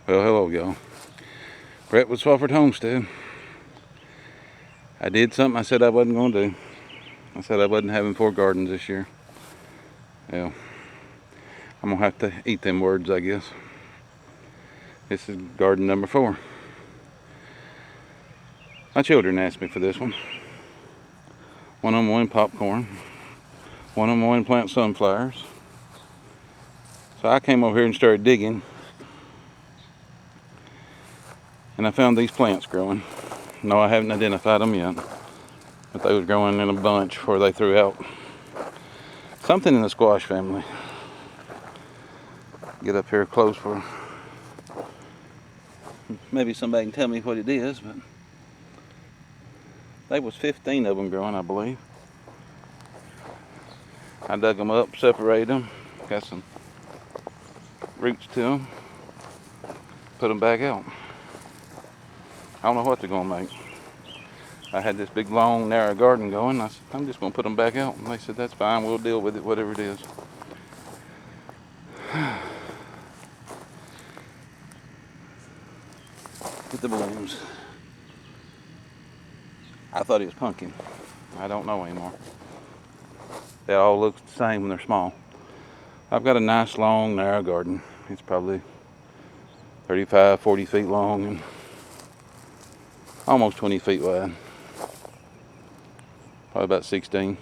Well, hello, y'all. Brett with Swafford Homestead. I did something I said I wasn't going to do. I said I wasn't having 4 gardens this year. Well, I'm going to have to eat them words, I guess. This is garden number 4. My children asked me for this one. One of them wanted popcorn. One of them wanted to plant sunflowers. So I came over here and started digging. And I found these plants growing. No, I haven't identified them yet. But they was growing in a bunch before they threw out something in the squash family. Get up here close for maybe somebody can tell me what it is, but there was 15 of them growing, I believe. I dug them up, separated them, got some roots to them, put them back out. I don't know what they're gonna make. I had this big, long, narrow garden going. I said, I'm just gonna put them back out. And they said, that's fine, we'll deal with it, whatever it is. Get the blooms. I thought it was pumpkin. I don't know anymore. They all look the same when they're small. I've got a nice, long, narrow garden. It's probably 35, 40 feet long and almost 20 feet wide. Probably about 16.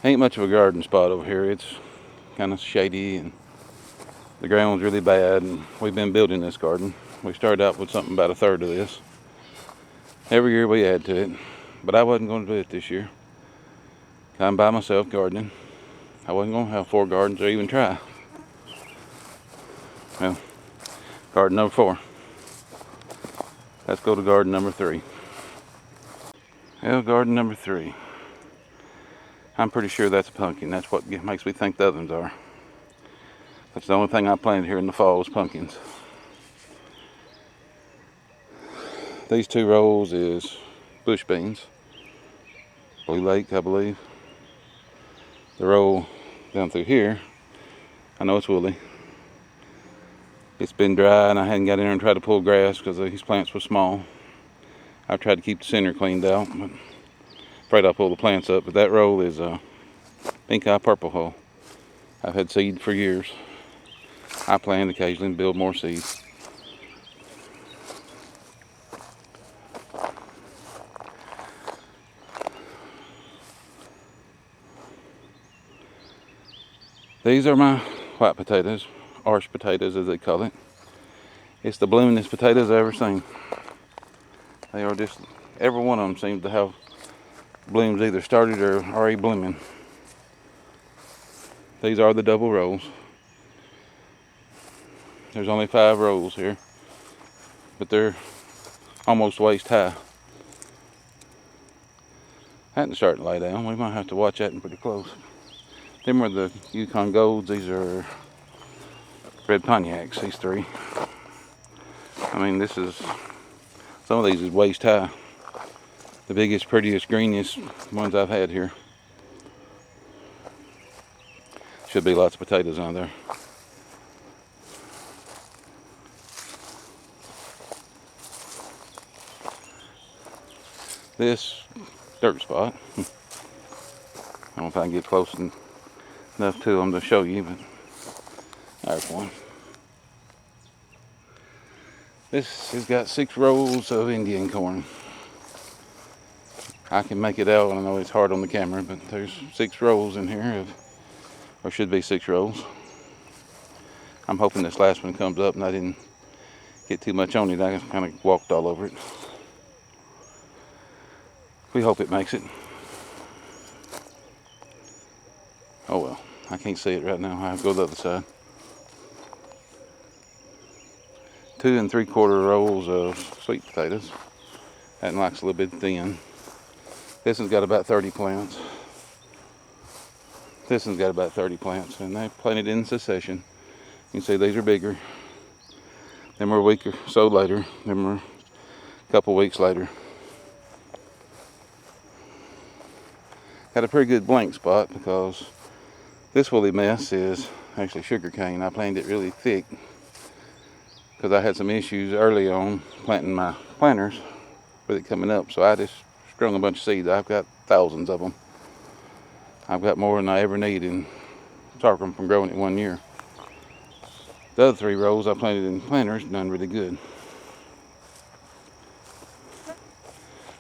Ain't much of a garden spot over here. It's kind of shady and the ground's really bad, and we've been building this garden. We started out with something about 1/3 of this. Every year we add to it, but I wasn't going to do it this year. I'm by myself gardening. I wasn't going to have 4 gardens or even try. Well, garden number 4. Let's go to garden number 3. Well, garden number 3. I'm pretty sure that's a pumpkin. That's what makes me think the others are. That's the only thing I planted here in the fall was pumpkins. These 2 rows is bush beans. Blue Lake, I believe. The row down through here, I know it's woolly. It's been dry and I hadn't got in there and tried to pull grass because these plants were small. I've tried to keep the center cleaned out, but afraid I'll pull the plants up. But that row is a pink eye purple hull. I've had seed for years. I plan occasionally to build more seeds. These are my white potatoes, arch potatoes as they call it. It's the bloomingest potatoes I've ever seen. They are just, every one of them seems to have blooms either started or already blooming. These are the double rows. There's only 5 rows here, but they're almost waist high. That's starting to lay down. We might have to watch that pretty close. Them are the Yukon Golds. These are red Pontiacs, these 3. I mean, this is, some of these is waist high. The biggest, prettiest, greenest ones I've had here. Should be lots of potatoes on there. This dirt spot, I don't know if I can get close enough to them to show you, but there's one. This has got 6 rows of Indian corn. I can make it out, I know it's hard on the camera, but there's 6 rows in here, or should be 6 rows. I'm hoping this last one comes up and I didn't get too much on it. I kind of walked all over it. We hope it makes it. Oh well, I can't see it right now. I have to go to the other side. 2 3/4 rows of sweet potatoes. That one likes a little bit thin. This one's got about 30 plants. This one's got about 30 plants, and they planted in succession. You can see these are bigger. Them are a week or so later. Them are a couple weeks later. Got a pretty good blank spot because this woolly mess is actually sugar cane. I planted it really thick because I had some issues early on planting my planters with it coming up. So I just strung a bunch of seeds. I've got thousands of them. I've got more than I ever need in sorghum from growing it 1 year. The other 3 rows I planted in planters done really good.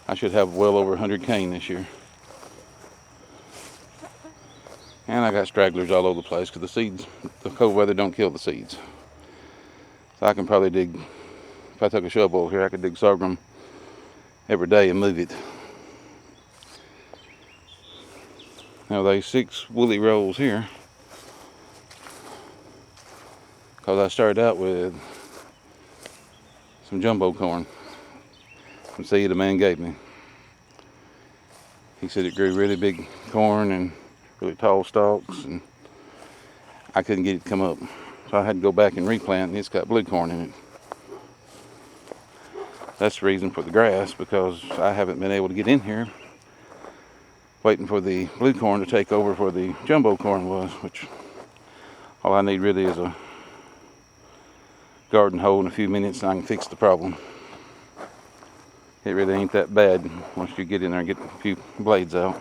I should have well over 100 cane this year. And I got stragglers all over the place because the seeds, the cold weather don't kill the seeds. So I can probably dig, if I took a shovel here, I could dig sorghum every day and move it. Now these 6 woolly rows here, because I started out with some jumbo corn, some seed a man gave me. He said it grew really big corn and really tall stalks, and I couldn't get it to come up. So I had to go back and replant, and it's got blue corn in it. That's the reason for the grass, because I haven't been able to get in here waiting for the blue corn to take over where the jumbo corn was, which all I need really is a garden hoe in a few minutes and I can fix the problem. It really ain't that bad once you get in there and get a few blades out.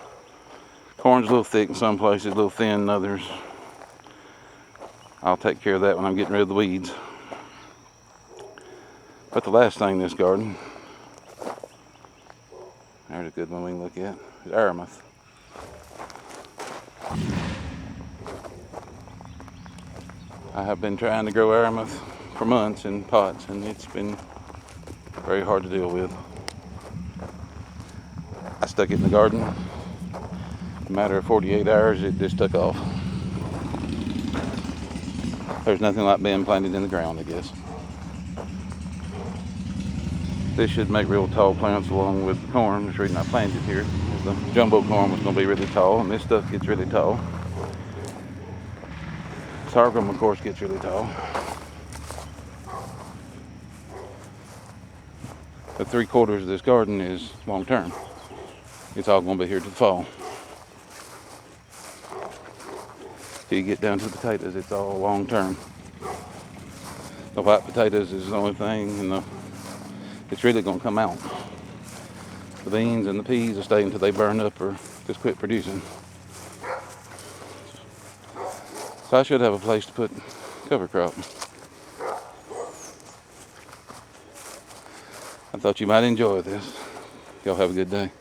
Corn's a little thick in some places, a little thin in others. I'll take care of that when I'm getting rid of the weeds. But the last thing in this garden, there's a good one we can look at, is aramuth. I have been trying to grow aramuth for months in pots, and it's been very hard to deal with. I stuck it in the garden. In a matter of 48 hours, it just took off. There's nothing like being planted in the ground, I guess. This should make real tall plants along with the corn. That's the reason I planted here. The jumbo corn was going to be really tall, and this stuff gets really tall. Sorghum, of course, gets really tall. The 3/4 of this garden is long term. It's all going to be here to the fall. Till you get down to the potatoes, it's all long term. The white potatoes is the only thing, and it's really going to come out. The beans and the peas will stay until they burn up or just quit producing. So I should have a place to put cover crop. I thought you might enjoy this. Y'all have a good day.